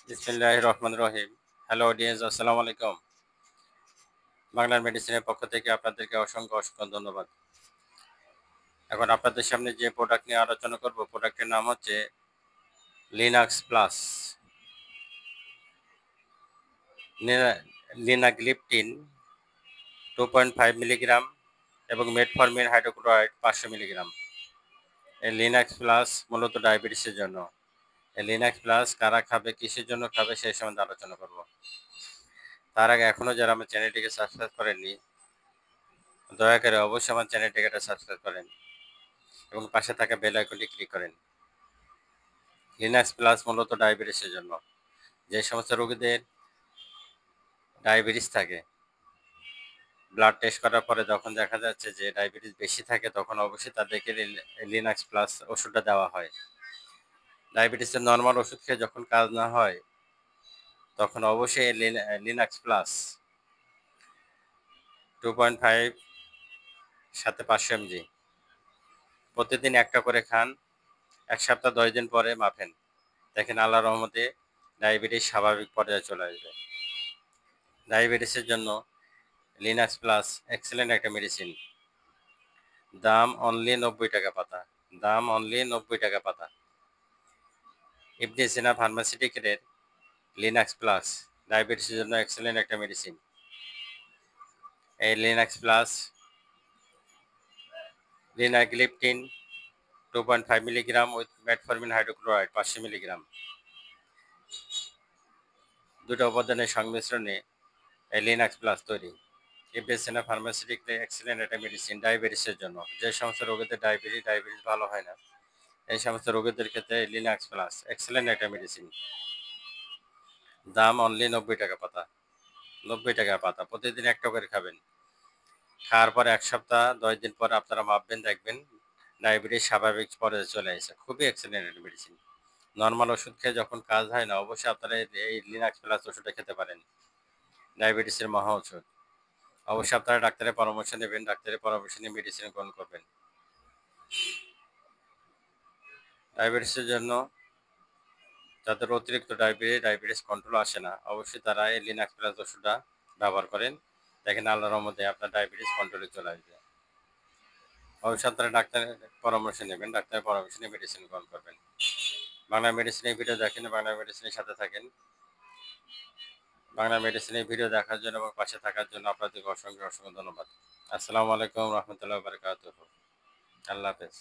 বিসমিল্লাহির রহমানির রহিম। Hello audience, আসসালামু আলাইকুম। বাংলার মেডিসিনের পক্ষ থেকে আপনাদেরকে অসংখ্য ধন্যবাদ। এখন আপনাদের সামনে যে প্রোডাক্ট নিয়ে আলোচনা করব, প্রোডাক্টের নাম হচ্ছে লিনাক্স প্লাস। লিনাগ্লিপটিন 2.5 মিলিগ্রাম এবং মেটফরমিন হাইড্রোক্লোরাইড 500 মিলিগ্রাম। এই লিনাক্স প্লাস মূলত ডায়াবেটিসের জন্য। এই লিনাক্স প্লাস কারা খাবে, কিসের জন্য খাবে, সেই সম্বন্ধে আলোচনা করব। তার আগে এখনও যারা আমার চ্যানেলটিকে সাবস্ক্রাইব করেননি, দয়া করে অবশ্যই আমার চ্যানেলটিকে সাবস্ক্রাইব করেন এবং পাশে থাকা বেল আইকনটি ক্লিক করেন। লিনাক্স প্লাস মূলত ডায়াবেটিসের জন্য। যে সমস্ত রোগীদের ডায়াবেটিস থাকে, ব্লাড টেস্ট করার পরে যখন দেখা যাচ্ছে যে ডায়াবেটিস বেশি থাকে, তখন অবশ্যই তাদেরকে লিনাক্স প্লাস ওষুধটা দেওয়া হয়। ডায়াবেটিসের নর্মাল ওষুধ খেয়ে যখন কাজ না হয়, তখন অবশ্যই লিনাক্স প্লাস 2.5 সাথে 500 mg প্রতিদিন একটা করে খান। 1 সপ্তাহ 10 দিন পরে মাপেন, দেখেন আল্লাহর রহমতে ডায়াবেটিস স্বাভাবিক পর্যায়ে চলে আসবে। ডায়াবেটিসের জন্য লিনাক্স প্লাস এক্সেলেন্ট একটা মেডিসিন। দাম অনলি 90 টাকা পাতা। দাম অনলি 90 টাকা পাতা। ইবনে সিনা ফার্মাসিউটিক্যালের লিনাক্স প্লাস ডায়াবেটিসের জন্য এক্সেলেন্ট একটা মেডিসিন। এই Linux plus linagliptin 2.5 milligram with metformin hydrochloride 500 milligram, দুটো উপাদানের সংমিশ্রণে এই লিনাক্স প্লাস তৈরি। ইবনে সিনা ফার্মাসিউটিক্যালের এক্সেলেন্ট একটা মেডিসিন ডায়াবেটিসের জন্য। যে সমস্ত রোগীদের ডায়াবেটিস ভালো হয় না, এই সমস্ত রোগীদের ক্ষেত্রে লিনাক্স প্লাস এক্সেলেন্ট একটা মেডিসিন। দাম অনলি 90 টাকা পাতা। 90 টাকা পাতা, প্রতিদিন একটা করে খাবেন। খাওয়ার পর 1 সপ্তাহ 10 দিন পর আপনারা মাপবেন, দেখবেন ডায়াবেটিস স্বাভাবিক পর্যায়ে চলে আসে। খুবই এক্সেলেন্ট একটা মেডিসিন। নর্মাল ওষুধ খেয়ে যখন কাজ হয় না, অবশ্যই আপনারা এই লিনাক্স প্লাস ওষুধটা খেতে পারেন। ডায়াবেটিসের মহা ওষুধ। অবশ্যই আপনারা ডাক্তারের পরামর্শ নেবেন, ডাক্তারের পরামর্শ নিয়ে মেডিসিন গ্রহণ করবেন। ডায়াবেটিসের জন্য যাদের অতিরিক্ত ডায়াবেটিস কন্ট্রোল আসে না, অবশ্যই তারা এই লিনাক্স প্লাস ওষুধটা ব্যবহার করেন। দেখেন আল্লাহর রহমতে আপনার ডায়াবেটিস কন্ট্রোলে চলে আসবে। অবশ্যই আপনারা ডাক্তারের পরামর্শ নেবেন, ডাক্তারের পরামর্শ নিয়ে মেডিসিন গ্রহণ করবেন। বাংলা মেডিসিনের ভিডিও দেখেন, বাংলা মেডিসিনের সাথে থাকেন। বাংলা মেডিসিনের ভিডিও দেখার জন্য এবং পাশে থাকার জন্য আপনাদেরকে অসংখ্য ধন্যবাদ। আসসালামু আলাইকুম রহমতুল্লাহ বারকাতুহু। আল্লাহ হাফেজ।